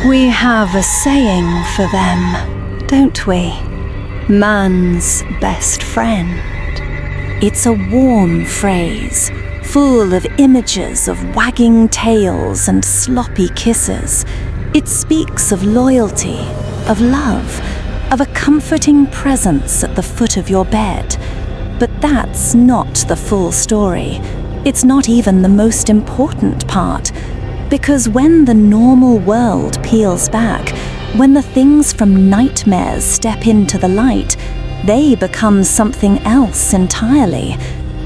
We have a saying for them, don't we? Man's best friend. It's a warm phrase, full of images of wagging tails and sloppy kisses. It speaks of loyalty, of love, of a comforting presence at the foot of your bed. But that's not the full story. It's not even the most important part. Because when the normal world peels back, when the things from nightmares step into the light, they become something else entirely.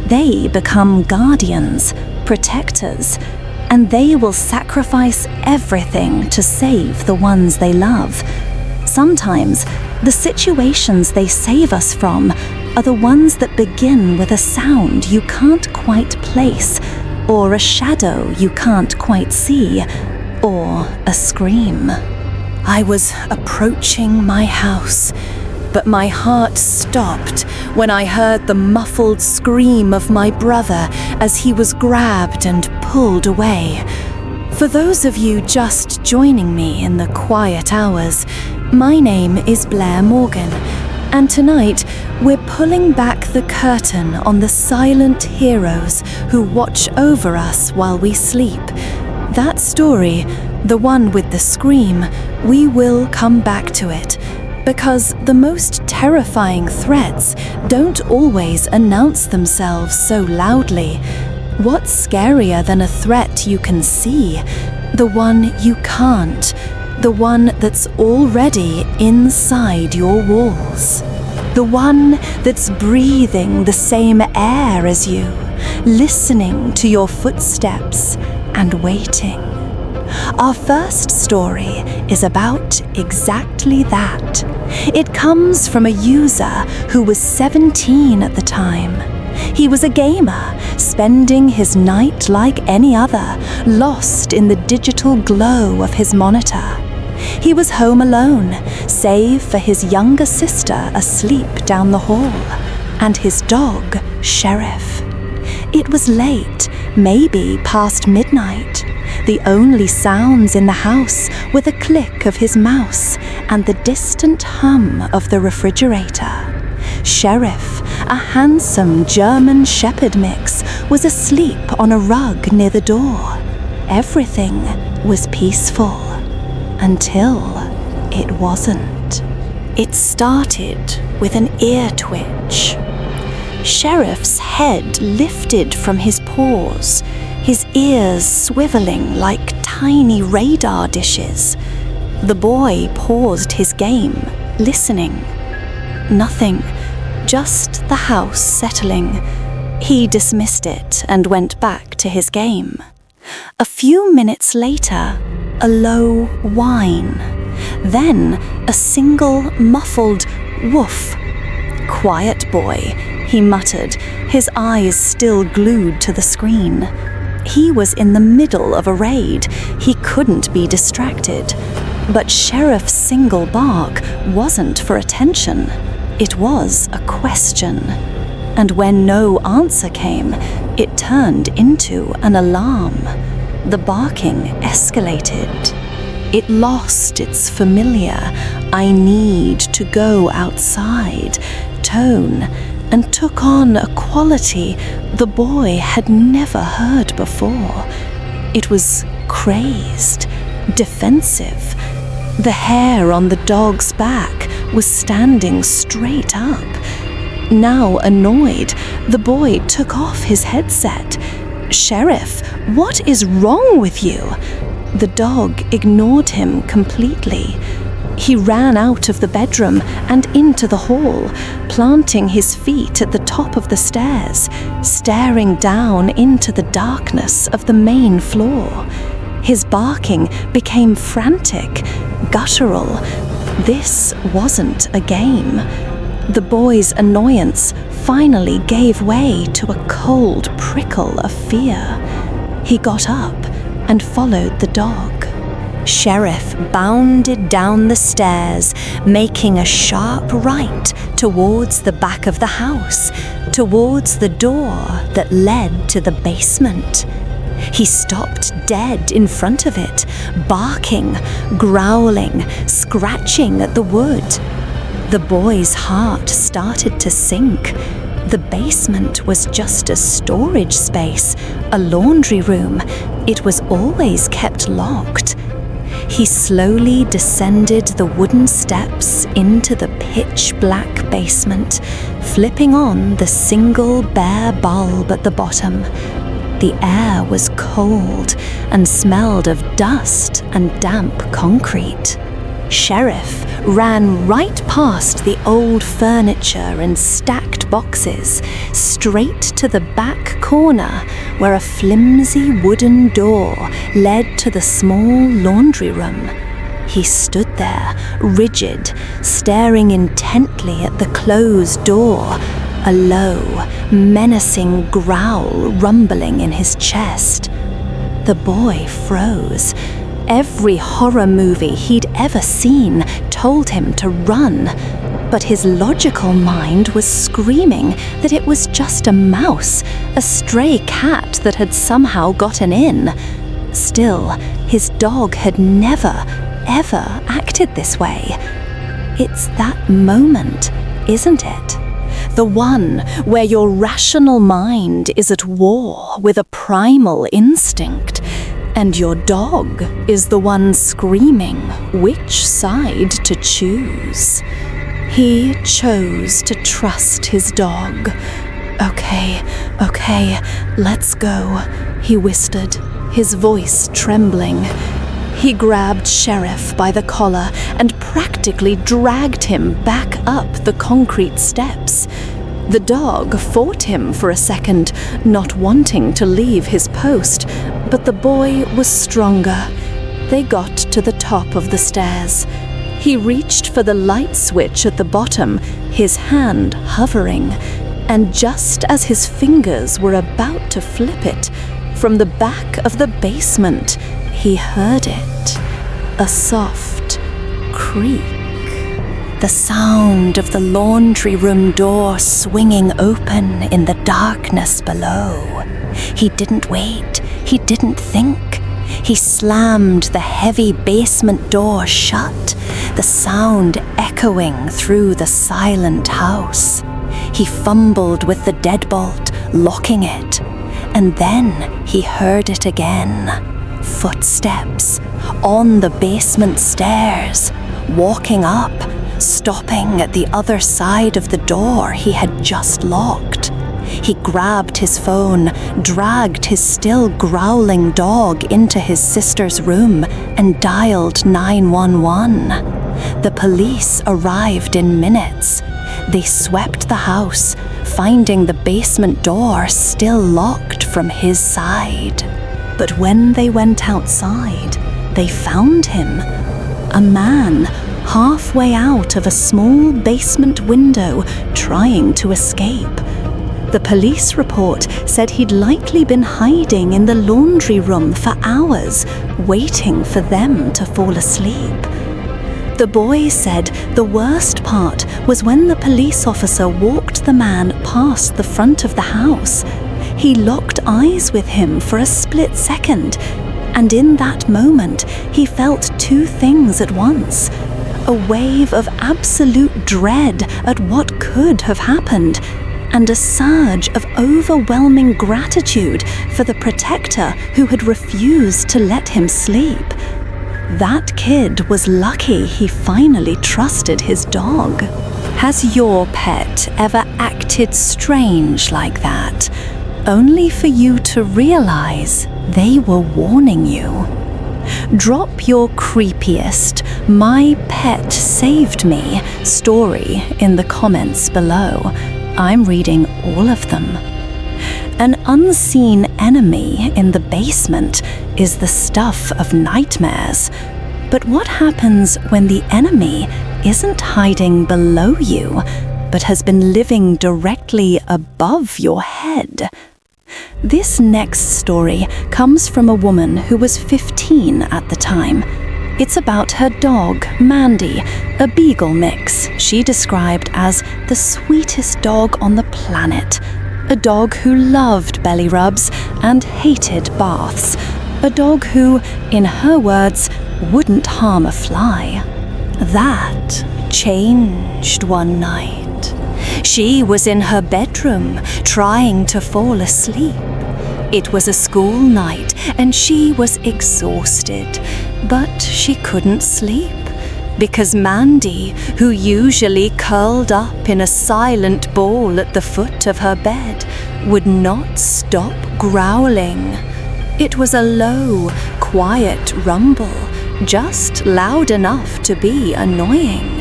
They become guardians, protectors, and they will sacrifice everything to save the ones they love. Sometimes, the situations they save us from are the ones that begin with a sound you can't quite place, or a shadow you can't quite see, or a scream. I was approaching my house, but my heart stopped when I heard the muffled scream of my brother as he was grabbed and pulled away. For those of you just joining me in the quiet hours, my name is Blair Morgan, and tonight we're pulling back the curtain on the silent heroes who watch over us while we sleep. That story, the one with the scream, we will come back to it, because the most terrifying threats don't always announce themselves so loudly. What's scarier than a threat you can see? The one you can't. The one that's already inside your walls. The one that's breathing the same air as you, listening to your footsteps and waiting. Our first story is about exactly that. It comes from a user who was 17 at the time. He was a gamer, spending his night like any other, lost in the digital glow of his monitor. He was home alone, save for his younger sister asleep down the hall, and his dog, Sheriff. It was late, maybe past midnight. The only sounds in the house were the click of his mouse and the distant hum of the refrigerator. Sheriff, a handsome German Shepherd mix, was asleep on a rug near the door. Everything was peaceful. Until it wasn't. It started with an ear twitch. Sheriff's head lifted from his paws, his ears swiveling like tiny radar dishes. The boy paused his game, listening. Nothing, just the house settling. He dismissed it and went back to his game. A few minutes later, a low whine. Then a single muffled woof. "Quiet, boy," he muttered, his eyes still glued to the screen. He was in the middle of a raid. He couldn't be distracted. But Sheriff's single bark wasn't for attention. It was a question. And when no answer came, it turned into an alarm. The barking escalated. It lost its familiar, "I need to go outside" tone and took on a quality the boy had never heard before. It was crazed, defensive. The hair on the dog's back was standing straight up. Now annoyed, the boy took off his headset. "Sheriff, what is wrong with you?" The dog ignored him completely. He ran out of the bedroom and into the hall, planting his feet at the top of the stairs, staring down into the darkness of the main floor. His barking became frantic, guttural. This wasn't a game. The boy's annoyance finally gave way to a cold prickle of fear. He got up and followed the dog. Sheriff bounded down the stairs, making a sharp right towards the back of the house, towards the door that led to the basement. He stopped dead in front of it, barking, growling, scratching at the wood. The boy's heart started to sink. The basement was just a storage space, a laundry room. It was always kept locked. He slowly descended the wooden steps into the pitch-black basement, flipping on the single bare bulb at the bottom. The air was cold and smelled of dust and damp concrete. Sheriff ran right past the old furniture and stacked boxes, straight to the back corner where a flimsy wooden door led to the small laundry room. He stood there, rigid, staring intently at the closed door, a low, menacing growl rumbling in his chest. The boy froze. Every horror movie he'd ever seen told him to run, but his logical mind was screaming that it was just a mouse, a stray cat that had somehow gotten in. Still, his dog had never, ever acted this way. It's that moment, isn't it? The one where your rational mind is at war with a primal instinct, and your dog is the one screaming which side to choose. He chose to trust his dog. Okay, let's go, he whispered, his voice trembling. He grabbed Sheriff by the collar and practically dragged him back up the concrete steps. The dog fought him for a second, not wanting to leave his post, but the boy was stronger. They got to the top of the stairs. He reached for the light switch at the bottom, his hand hovering, and just as his fingers were about to flip it, from the back of the basement, he heard it, a soft creak. The sound of the laundry room door swinging open in the darkness below. He didn't wait, he didn't think. He slammed the heavy basement door shut, the sound echoing through the silent house. He fumbled with the deadbolt, locking it, and then he heard it again. Footsteps on the basement stairs, walking up, stopping at the other side of the door he had just locked. He grabbed his phone, dragged his still growling dog into his sister's room, and dialed 911. The police arrived in minutes. They swept the house, finding the basement door still locked from his side. But when they went outside, they found him, a man halfway out of a small basement window, trying to escape. The police report said he'd likely been hiding in the laundry room for hours, waiting for them to fall asleep. The boy said the worst part was when the police officer walked the man past the front of the house. He locked eyes with him for a split second, and in that moment he felt two things at once: a wave of absolute dread at what could have happened, and a surge of overwhelming gratitude for the protector who had refused to let him sleep. That kid was lucky he finally trusted his dog. Has your pet ever acted strange like that, only for you to realize they were warning you? Drop your creepiest "My pet saved me" story in the comments below. I'm reading all of them. An unseen enemy in the basement is the stuff of nightmares. But what happens when the enemy isn't hiding below you, but has been living directly above your head? This next story comes from a woman who was 15 at the time. It's about her dog, Mandy, a Beagle mix she described as the sweetest dog on the planet. A dog who loved belly rubs and hated baths, a dog who, in her words, wouldn't harm a fly. That changed one night. She was in her bedroom, trying to fall asleep. It was a school night, and she was exhausted, but she couldn't sleep, because Mandy, who usually curled up in a silent ball at the foot of her bed, would not stop growling. It was a low, quiet rumble, just loud enough to be annoying.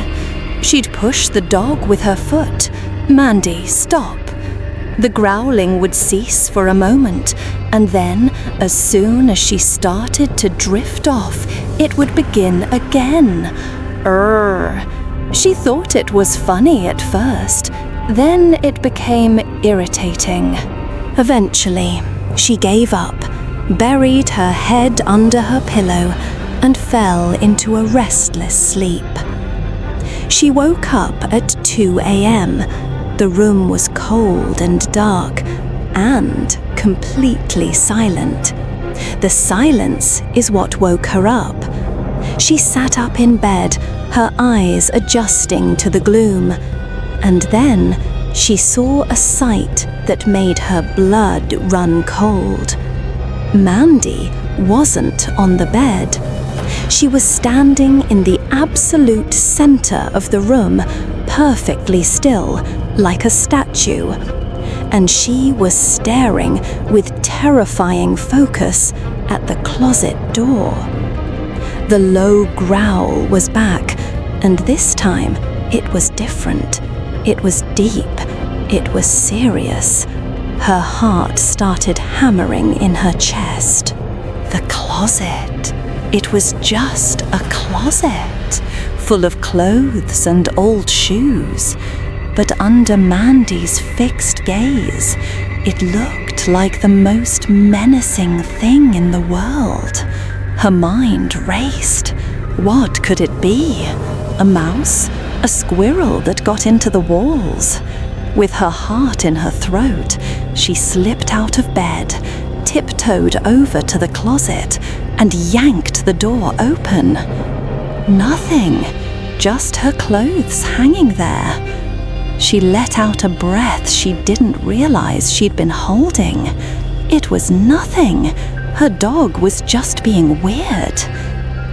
She'd push the dog with her foot. "Mandy, stop." The growling would cease for a moment, and then, as soon as she started to drift off, it would begin again. She thought it was funny at first, then it became irritating. Eventually, she gave up, buried her head under her pillow, and fell into a restless sleep. She woke up at 2 a.m. The room was cold and dark, and completely silent. The silence is what woke her up. She sat up in bed, her eyes adjusting to the gloom, and then she saw a sight that made her blood run cold. Mandy wasn't on the bed. She was standing in the absolute center of the room, perfectly still, like a statue, and she was staring with terrifying focus at the closet door. The low growl was back, and this time it was different. It was deep. It was serious. Her heart started hammering in her chest. The closet. It was just a closet, full of clothes and old shoes. But under Mandy's fixed gaze, it looked like the most menacing thing in the world. Her mind raced. What could it be? A mouse? A squirrel that got into the walls? With her heart in her throat, she slipped out of bed, tiptoed over to the closet, and yanked the door open. Nothing, just her clothes hanging there. She let out a breath she didn't realize she'd been holding. It was nothing. Her dog was just being weird.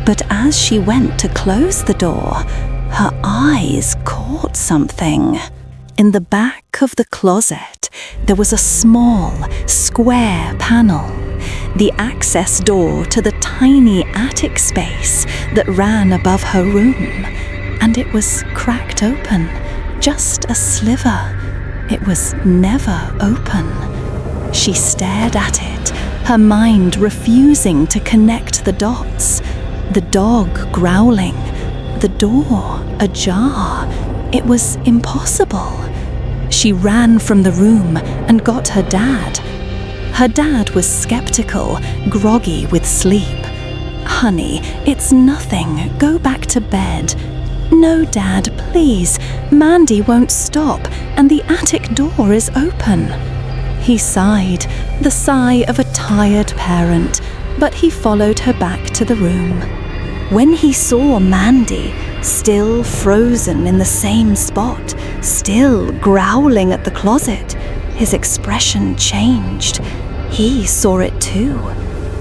But as she went to close the door, her eyes caught something. In the back of the closet, there was a small, square panel, the access door to the tiny attic space that ran above her room, and it was cracked open, just a sliver. It was never open. She stared at it, her mind refusing to connect the dots. The dog growling, the door ajar. It was impossible. She ran from the room and got her dad. Her dad was skeptical, groggy with sleep. "Honey, it's nothing. Go back to bed." "No, Dad, please. Mandy won't stop, and the attic door is open." He sighed, the sigh of a tired parent, but he followed her back to the room. When he saw Mandy, still frozen in the same spot, still growling at the closet, his expression changed. He saw it too.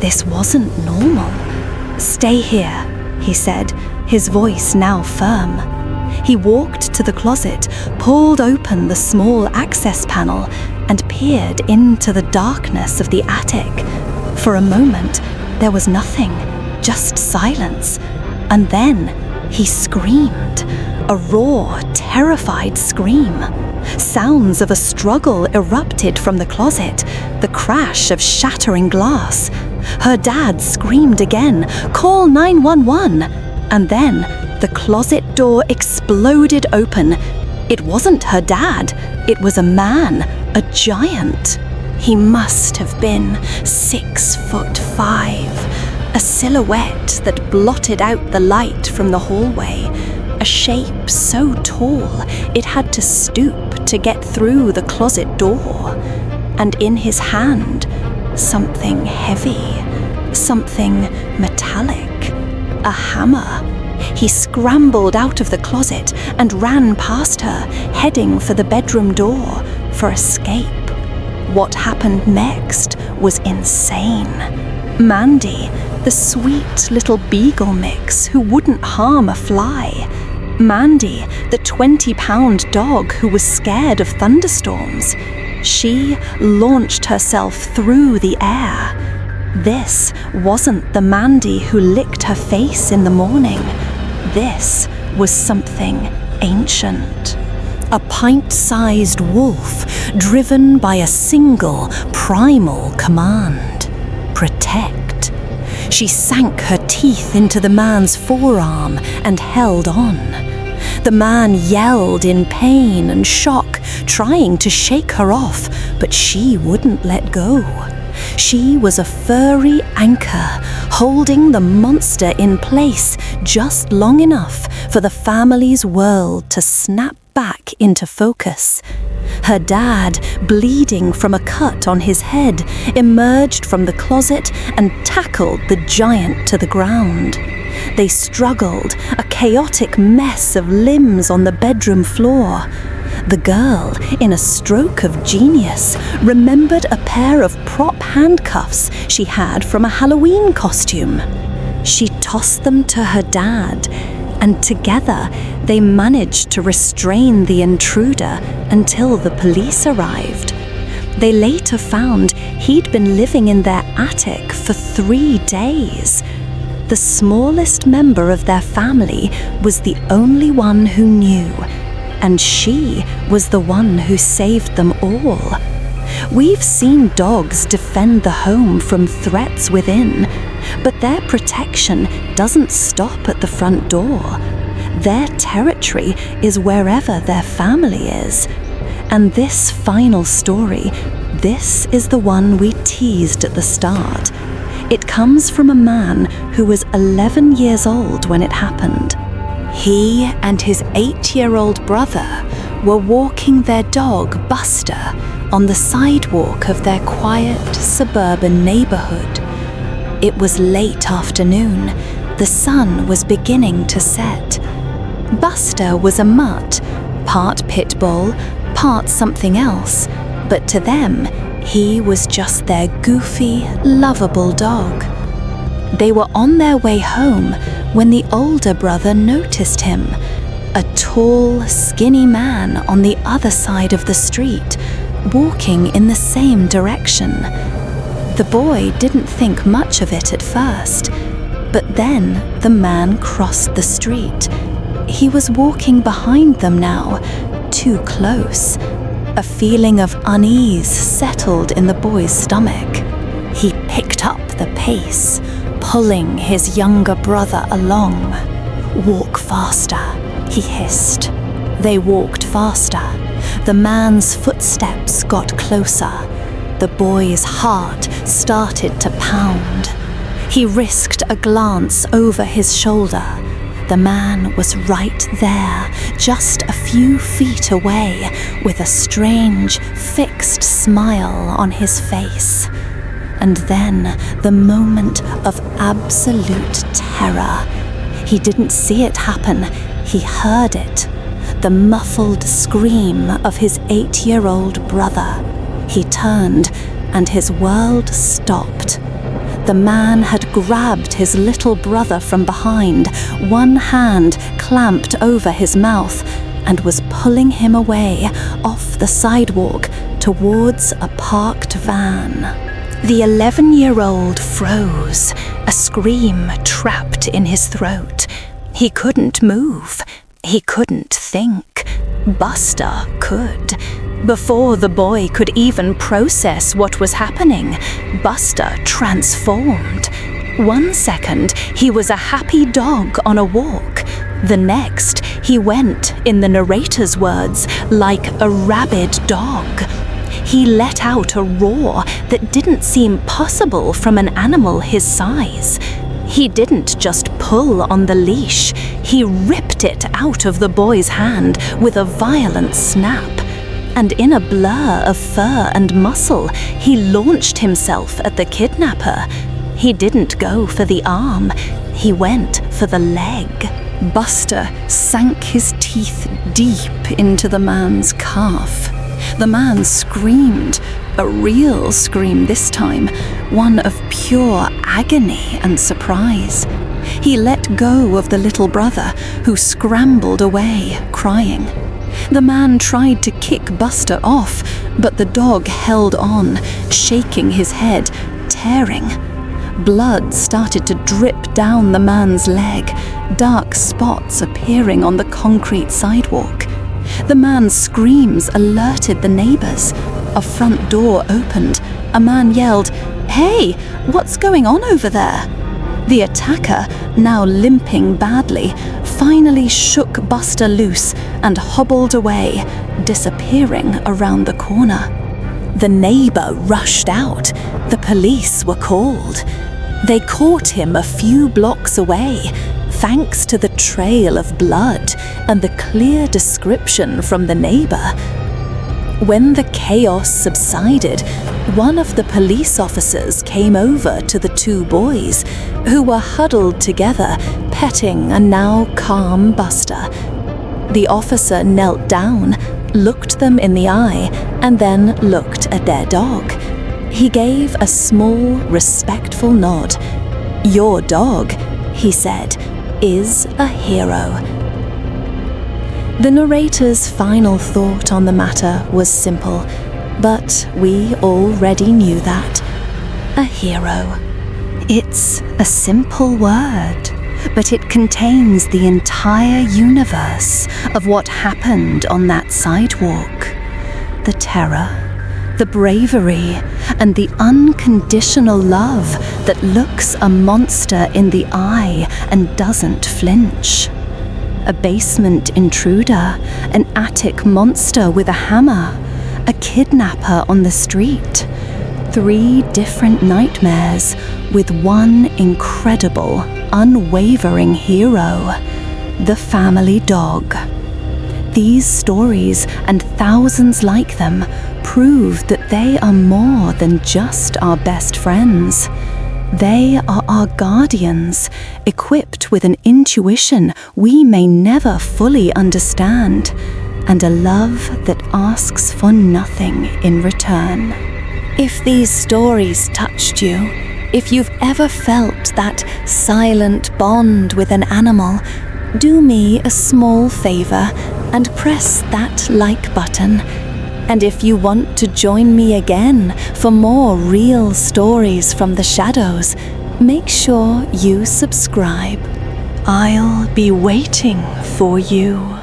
This wasn't normal. "Stay here," he said, his voice now firm. He walked to the closet, pulled open the small access panel, and peered into the darkness of the attic. For a moment, there was nothing, just silence. And then he screamed, a raw, terrified scream. Sounds of a struggle erupted from the closet, the crash of shattering glass. Her dad screamed again, "Call 911!" And then the closet door exploded open. It wasn't her dad, it was a man, a giant. He must have been 6'5", a silhouette that blotted out the light from the hallway, a shape so tall it had to stoop to get through the closet door. And in his hand, Something heavy, something metallic, a hammer. He scrambled out of the closet and ran past her, heading for the bedroom door for escape. What happened next was insane. Mandy, the sweet little Beagle mix who wouldn't harm a fly. Mandy, the 20-pound dog who was scared of thunderstorms. She launched herself through the air. This wasn't the Mandy who licked her face in the morning. This was something ancient. A pint-sized wolf driven by a single primal command: protect. She sank her teeth into the man's forearm and held on. The man yelled in pain and shock, trying to shake her off, but she wouldn't let go. She was a furry anchor, holding the monster in place just long enough for the family's world to snap back into focus. Her dad, bleeding from a cut on his head, emerged from the closet and tackled the giant to the ground. They struggled, a chaotic mess of limbs on the bedroom floor. The girl, in a stroke of genius, remembered a pair of prop handcuffs she had from a Halloween costume. She tossed them to her dad, and together they managed to restrain the intruder until the police arrived. They later found he'd been living in their attic for 3 days. The smallest member of their family was the only one who knew, and she was the one who saved them all. We've seen dogs defend the home from threats within, but their protection doesn't stop at the front door. Their territory is wherever their family is. And this final story, this is the one we teased at the start. It comes from a man who was 11 years old when it happened. He and his 8-year-old brother were walking their dog, Buster, on the sidewalk of their quiet suburban neighborhood. It was late afternoon. The sun was beginning to set. Buster was a mutt, part pit bull, part something else, but to them, he was just their goofy, lovable dog. They were on their way home when the older brother noticed him, a tall, skinny man on the other side of the street, walking in the same direction. The boy didn't think much of it at first, but then the man crossed the street. He was walking behind them now, too close. A feeling of unease settled in the boy's stomach. He picked up the pace, pulling his younger brother along. "Walk faster," he hissed. They walked faster. The man's footsteps got closer. The boy's heart started to pound. He risked a glance over his shoulder. The man was right there, just a few feet away, with a strange, fixed smile on his face. And then the moment of absolute terror. He didn't see it happen, he heard it. The muffled scream of his 8-year-old brother. He turned, and his world stopped. The man had grabbed his little brother from behind, one hand clamped over his mouth, and was pulling him away off the sidewalk towards a parked van. The 11-year-old froze, a scream trapped in his throat. He couldn't move. He couldn't think. Buster could. Before the boy could even process what was happening, Buster transformed. 1 second, he was a happy dog on a walk. The next, he went, in the narrator's words, like a rabid dog. He let out a roar that didn't seem possible from an animal his size. He didn't just pull on the leash, he ripped it out of the boy's hand with a violent snap. and in a blur of fur and muscle, he launched himself at the kidnapper. He didn't go for the arm, he went for the leg. Buster sank his teeth deep into the man's calf. The man screamed, a real scream this time, one of pure agony and surprise. He let go of the little brother, who scrambled away, crying. The man tried to kick Buster off, but the dog held on, shaking his head, tearing. Blood started to drip down the man's leg, dark spots appearing on the concrete sidewalk. The man's screams alerted the neighbors. A front door opened. A man yelled, "Hey, what's going on over there?" The attacker, now limping badly, finally shook Buster loose and hobbled away, disappearing around the corner. The neighbor rushed out. The police were called. They caught him a few blocks away, thanks to the trail of blood and the clear description from the neighbor. When the chaos subsided, one of the police officers came over to the two boys, who were huddled together, petting a now calm Buster. The officer knelt down, looked them in the eye, and then looked at their dog. He gave a small, respectful nod. "Your dog," he said, "is a hero." The narrator's final thought on the matter was simple, but we already knew that. A hero. It's a simple word, but it contains the entire universe of what happened on that sidewalk. The terror, the bravery, and the unconditional love that looks a monster in the eye and doesn't flinch. A basement intruder, an attic monster with a hammer, a kidnapper on the street. 3 different nightmares with one incredible, unwavering hero, the family dog. These stories and thousands like them prove that they are more than just our best friends. They are our guardians, equipped with an intuition we may never fully understand, and a love that asks for nothing in return. If these stories touched you, if you've ever felt that silent bond with an animal, do me a small favor and press that like button. And if you want to join me again for more real stories from the shadows, make sure you subscribe. I'll be waiting for you.